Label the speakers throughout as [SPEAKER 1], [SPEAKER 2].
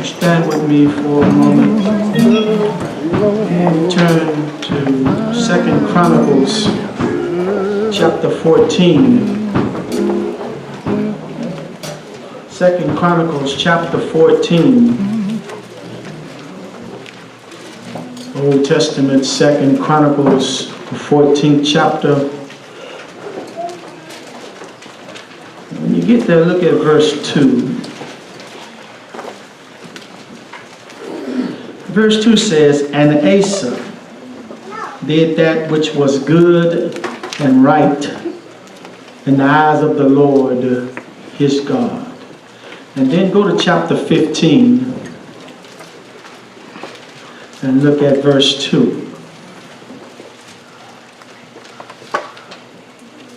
[SPEAKER 1] Stand with me for a moment and turn to 2 Chronicles chapter 14. 2 Chronicles chapter 14. Old Testament, 2 Chronicles, the 14th chapter. When you get there, look at verse 2. Verse 2 says, "And Asa did that which was good and right in the eyes of the Lord his God." And then go to chapter 15 and look at verse 2.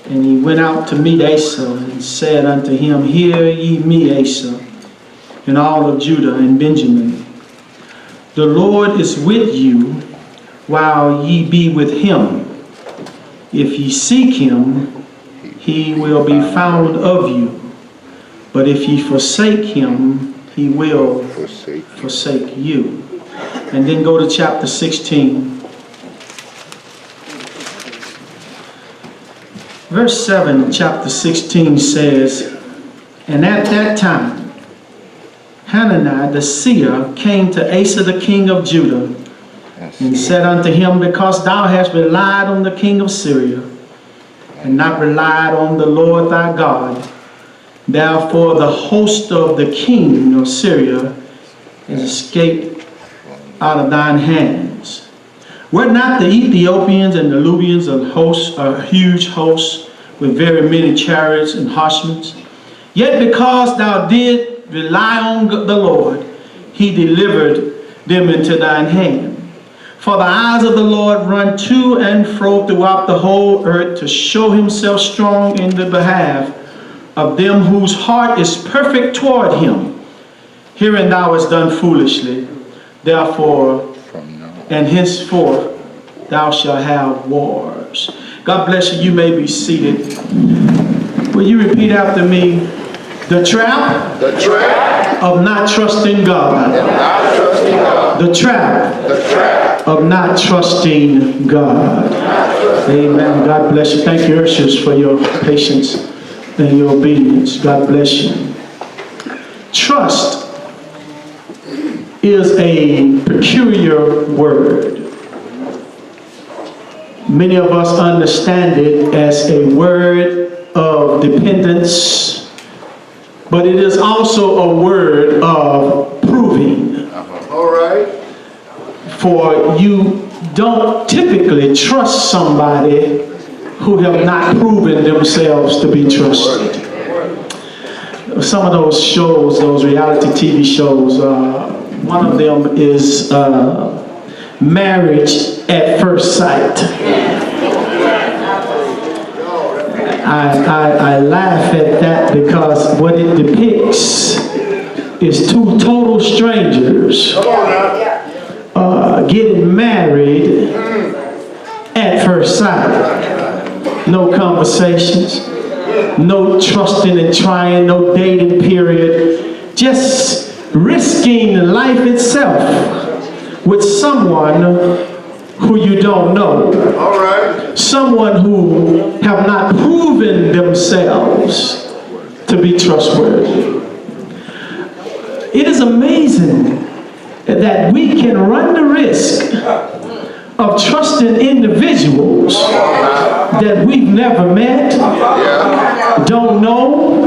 [SPEAKER 1] "And he went out to meet Asa and said unto him, Hear ye me, Asa, and all of Judah and Benjamin. The Lord is with you while ye be with him. If ye seek him, he will be found of you. But if ye forsake him, he will forsake you." And then go to chapter 16. Verse 7, chapter 16 says, "And at that time, Hanani the seer came to Asa the king of Judah, and said unto him, Because thou hast relied on the king of Syria, and not relied on the Lord thy God, therefore the host of the king of Syria is escaped out of thine hands. Were not the Ethiopians and the Lubians a huge host with very many chariots and horsemen? Yet because thou did rely on the Lord, he delivered them into thine hand. For the eyes of the Lord run to and fro throughout the whole earth to show himself strong in the behalf of them whose heart is perfect toward him. Herein thou hast done foolishly. Therefore, and henceforth, thou shalt have wars." God bless you. You may be seated. Will you repeat after me? The trap of not trusting God. The trap of not trusting God. Amen. God bless you. Thank you, ushers, for your patience and your obedience. God bless you. Trust is a peculiar word. Many of us understand it as a word of dependence, but it is also a word of proving.
[SPEAKER 2] All right.
[SPEAKER 1] For you don't typically trust somebody who have not proven themselves to be trusted. Some of those shows, those reality TV shows, one of them is Marriage at First Sight. I laugh at that because what it depicts is two total strangers getting married at first sight. No conversations, no trusting and trying, no dating period, just risking life itself with someone who you don't know.
[SPEAKER 2] All right.
[SPEAKER 1] Someone who have not proven themselves to be trustworthy. It is amazing that we can run the risk of trusting individuals that we've never met, don't know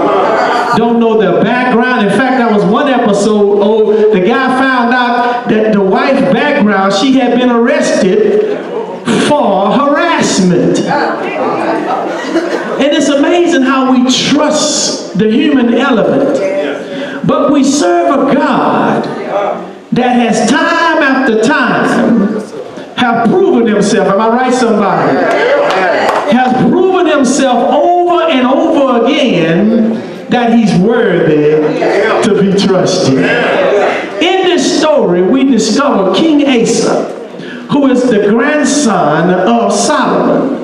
[SPEAKER 1] their background. In fact, that was one episode, the guy found out that the wife's background, she had been arrested for harassment. And it's amazing how we trust the human element. But we serve a God that has time after time have proven himself. Am I right, somebody? Has proven himself over and over again that he's worthy to be trusted. In this story, we discover King Asa, who is the grandson of Solomon.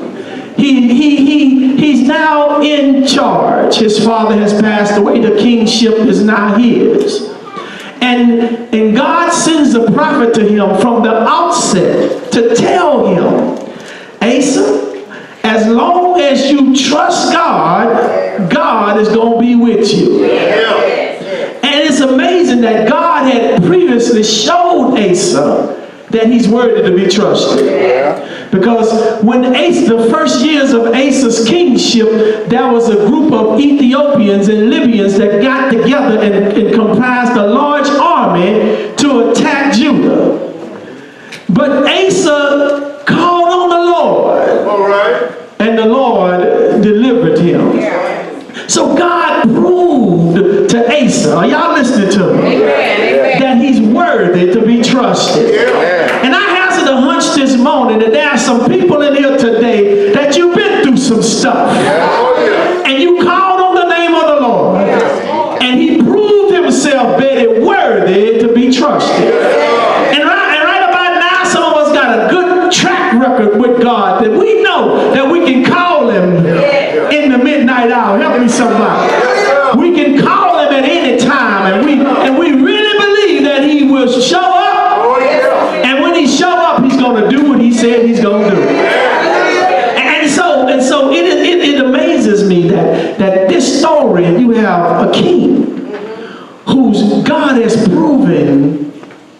[SPEAKER 1] He's now in charge. His father has passed away. The kingship is now his. And And God sends a prophet to him from the outset to tell him, Asa, as long as you trust God, God is going to be with you. And it's amazing that God had previously showed Asa that he's worthy to be trusted. Because when the first years of Asa's kingship, there was a group of Ethiopians and Libyans that got together and comprised a large army to attack Judah. But Asa called on the Lord.
[SPEAKER 2] All right.
[SPEAKER 1] And the Lord delivered him. So God proved to Asa, are y'all listening to me? That he's worthy to be trusted. And I hazard a hunch this morning that there are some people in here today that you've been through some stuff. And you called on the name of the Lord. And he proved himself very worthy to be trusted. And right about now, some of us got a good track record with God that we know that we can call him in the midnight hour. Help me somebody. We can call him at any time, and we really believe that he will show up. And when he show up, he's going to do what he said he's going to do. And so it amazes me that this story, you have a king whose God has proven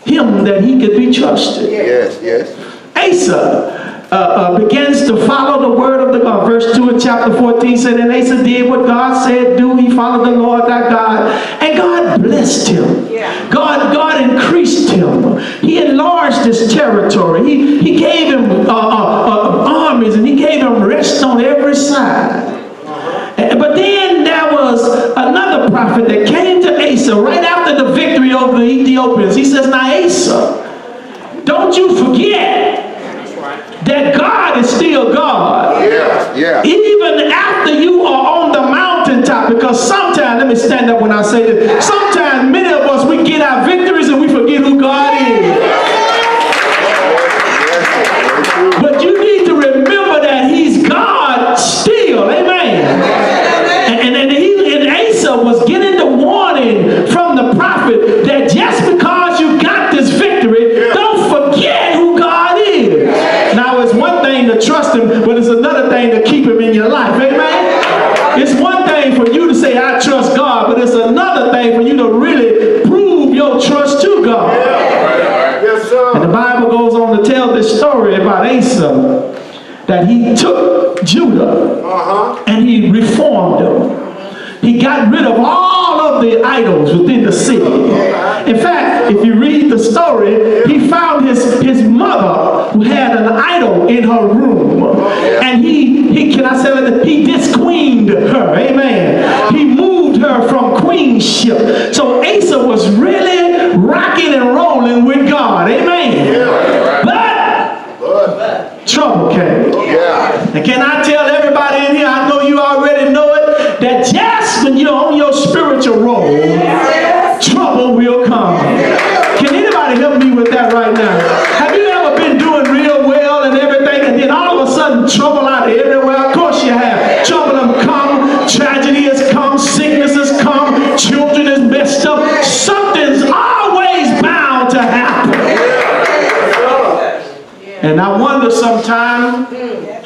[SPEAKER 1] him that he could be trusted.
[SPEAKER 2] Yes.
[SPEAKER 1] Asa begins to follow the word of the God. Verse 2 of chapter 14 said, and Asa did what God said do. He followed the Lord thy God, and God blessed him. God increased him. He enlarged his territory. He gave him armies, and he gave him rest on every side. But then there was another prophet that came to Asa right after the victory over the Ethiopians. He says, now Asa, don't you forget that God is still God. Even after you are on the mountaintop, because sometimes, let me stand up when I say this, sometimes many of us, we get our victories and we forget who God is. But you need to remember that he's God still. Amen. And Asa was getting the warning from the prophet that just because you got this victory, don't forget who God is. Now, it's one thing to trust him, but it's another thing to keep him in your life. Amen? It's one thing for you to say, I trust God, but it's another thing for you to really prove your trust to God.
[SPEAKER 2] Yes, sir.
[SPEAKER 1] And the Bible goes on to tell this story about Asa, that he took Judah and he reformed them. He got rid of all of the idols within the city. In fact, if you read the story, he found his mother who had an idol in her room. And he disqueened her. Amen. He moved her from queenship. So Asa was really rocking and rolling with God. Amen. But trouble came. And can I tell everybody in here, I know you already know it, that just when you're on your spiritual roll, trouble will come. Can anybody help me with that right now? Have you ever been doing real well and everything, and then all of a sudden trouble out of everywhere? Of course you have. Trouble has come, tragedy has come, sickness has come, children is messed up. Something's always bound to happen. And I wonder sometimes,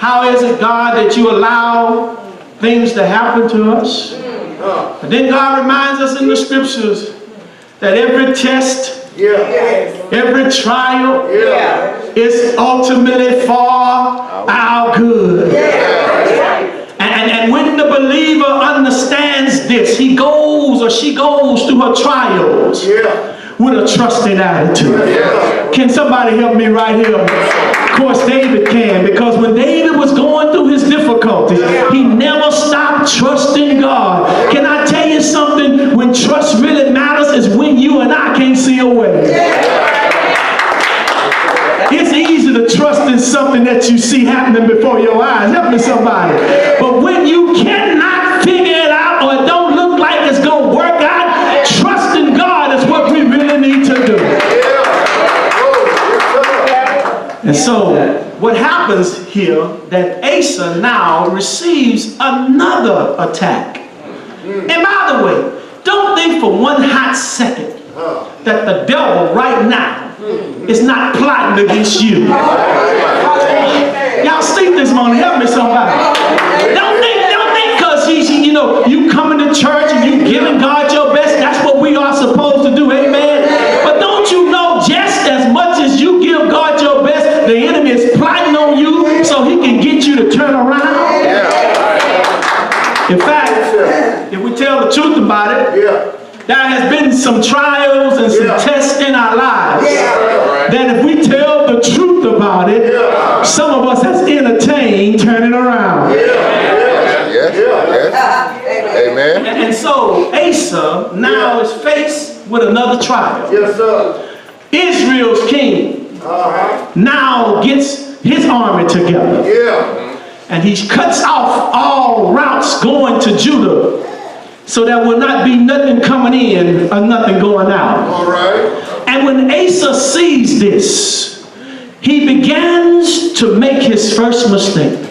[SPEAKER 1] how is it, God, that you allow things to happen to us? But then God reminds us in the scriptures that every test, every trial is ultimately for our good. And when the believer understands this, he goes or she goes through her trials with a trusting attitude. Can somebody help me right here? Of course, David can, because when David was going through his difficulties, he never stopped trusting God. Can I tell you something? When trust really matters is when you and I can't see a way. It's easy to trust in something that you see happening before your eyes. Help me somebody. But when you cannot figure it out or it don't look like it's going to work out, trusting God is what we really need to do. And so what happens here, that Asa now receives another attack. And by the way, don't think for one hot second that the devil right now is not plotting against you. Y'all sleep this morning. Help me somebody. Don't think because you coming to church and you giving God your best. That's what we are supposed to do. Amen. But don't you know just as much as you give God your best, the enemy is plotting on you so he can get you to turn around? In fact, if we tell the truth about it, there has been some trials and some tests in our lives that if we tell the truth about it, some of us has entertained turning around.
[SPEAKER 2] Amen.
[SPEAKER 1] And so Asa now is faced with another trial.
[SPEAKER 2] Yes, sir.
[SPEAKER 1] Israel's king now gets his army together. And he cuts off all routes going to Judah, so there will not be nothing coming in or nothing going out.
[SPEAKER 2] All right.
[SPEAKER 1] And when Asa sees this, he begins to make his first mistake.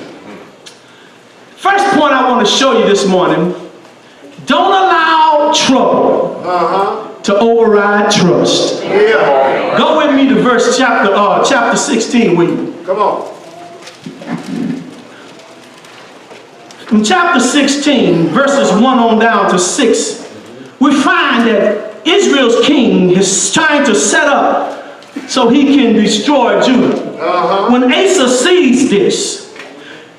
[SPEAKER 1] First point I want to show you this morning: don't allow trouble to override trust. Go with me to verse chapter 16 with me.
[SPEAKER 2] Come on.
[SPEAKER 1] In chapter 16, verses 1 on down to 6, we find that Israel's king is trying to set up so he can destroy Judah. When Asa sees this,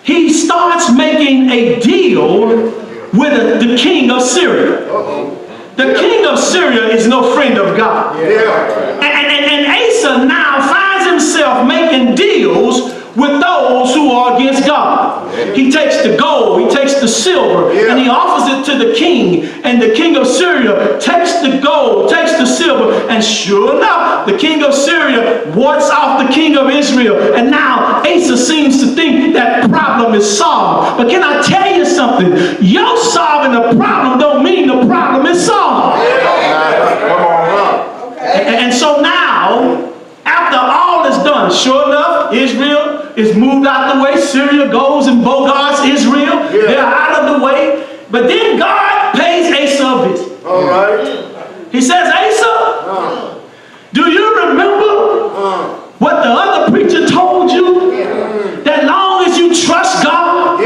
[SPEAKER 1] he starts making a deal with the king of Syria. The king of Syria is no friend of God. And Asa now finds himself making deals with those who are against God. He takes the gold, he takes the silver, and he offers it to the king. And the king of Syria takes the gold, takes the silver, and sure enough, the king of Syria wards off the king of Israel. And now Asa seems to think that problem is solved. But can I tell you something? Your solving the problem don't mean the problem is solved. And so now, after all is done, sure enough, Israel is moved out the way. Syria goes and bogarts Israel. They're out of the way. But then God pays Asa a visit.
[SPEAKER 2] All right.
[SPEAKER 1] He says, Asa, do you remember what the other preacher told you? That long as you trust God,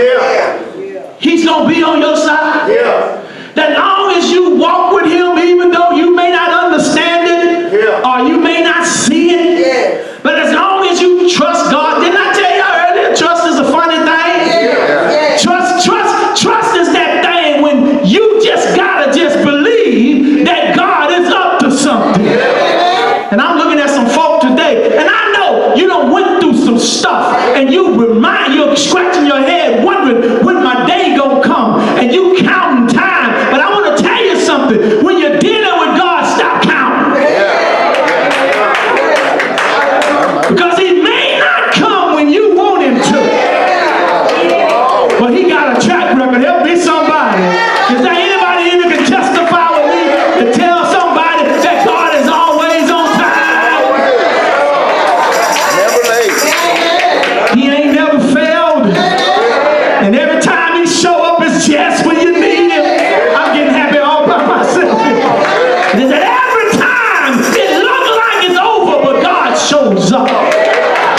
[SPEAKER 1] He's going to be on your side. That long as you walk with Him, even though you may not understand it, or you may not see it, but as long as you trust God, didn't I tell you earlier, trust is a funny thing? Trust is that thing when you just gotta just believe that God is up to something. And I'm looking at some folk today, and I know you done went through some stuff, and you're scratching your head wondering when my day gonna come, and you counting time. But I want to tell you something: when you're dealing with God, stop counting. Because He may not come when you want Him to, but He got a track record. Help me, somebody. Is there anybody in here can testify with me to tell somebody that God is always on time?
[SPEAKER 2] Never late.
[SPEAKER 1] He ain't never failed, and every time He show up, it's just when you need Him. I'm getting happy all by myself. And that every time it looks like it's over, but God shows up.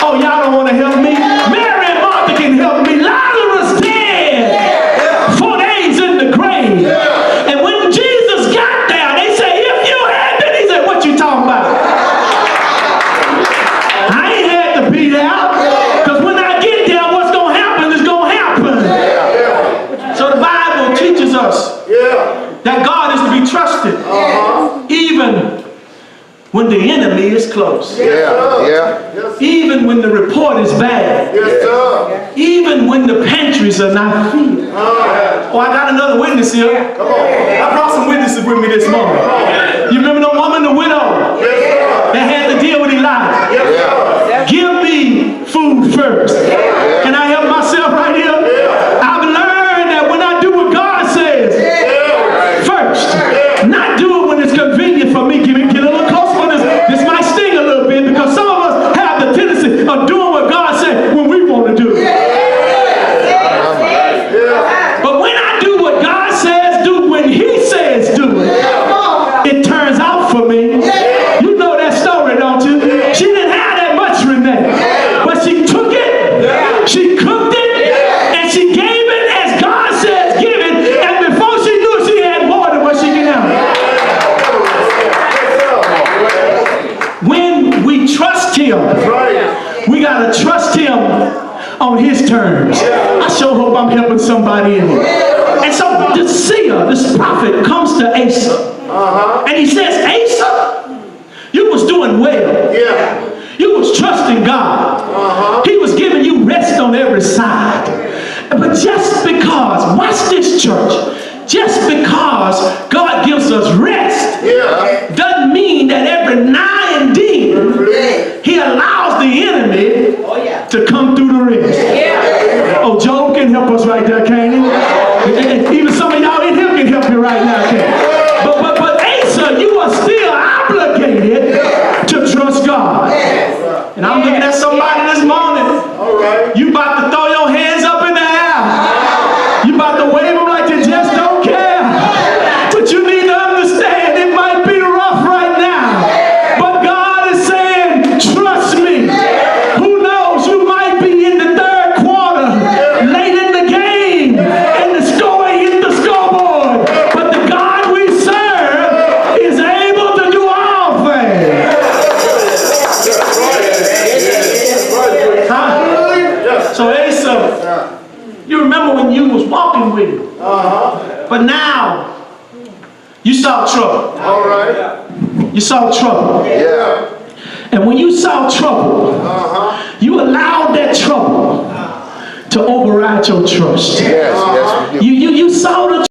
[SPEAKER 1] Oh, y'all don't want to help me? Mary and Martha can help me. Lazarus dead, 4 days in the grave. And when Jesus got there, they say, if you had been, He said, what you talking about? I ain't had to be there, because when I get there, what's going to happen is going to happen. So the Bible teaches us that God is to be trusted, even when the enemy is close. Even when the report is bad. Even when the pantries are not filled. Oh, I got another witness here. I brought some witnesses with me this morning. You remember the woman, the widow, that had to deal with Elijah? Give me food first. Can I help myself right here? I've learned that when I do what God says first, not do it when it's convenient for me. Get a little close for this. This might sting a little bit, because some of us have the tendency of doing what God said when we want to do it. But when I do what God says do, when He says do it, it trust him.
[SPEAKER 2] That's right.
[SPEAKER 1] We got to trust him on his terms. I sure hope I'm helping somebody in here. And so the seer, this prophet, comes to Asa. And he says, Asa, you was doing well.
[SPEAKER 2] Yeah.
[SPEAKER 1] You was trusting God. He was giving you rest on every side. But just because, watch this, church, just because God gives us rest doesn't mean that every now and then he allows the enemy to come through the rest. Oh, Job can help us right there, can't he? And even some of y'all in here can help you right now, can't he? But Asa, you are still obligated to trust God. And I'm looking at somebody this morning.
[SPEAKER 2] All right.
[SPEAKER 1] You about to throw your hands up in the air. You about to wave them like you just don't care. But you need to understand it might be rough right now. But God is saying, trust me. Who knows? You might be in the third quarter, late in the game, and the score ain't hit the scoreboard. But the God we serve is able to do all things. So Asa, you remember when you was walking with him. But now, you saw trouble.
[SPEAKER 2] All right.
[SPEAKER 1] You saw trouble.
[SPEAKER 2] Yeah.
[SPEAKER 1] And when you saw trouble, you allowed that trouble to override your trust.
[SPEAKER 2] Yes, yes, we do.
[SPEAKER 1] You saw the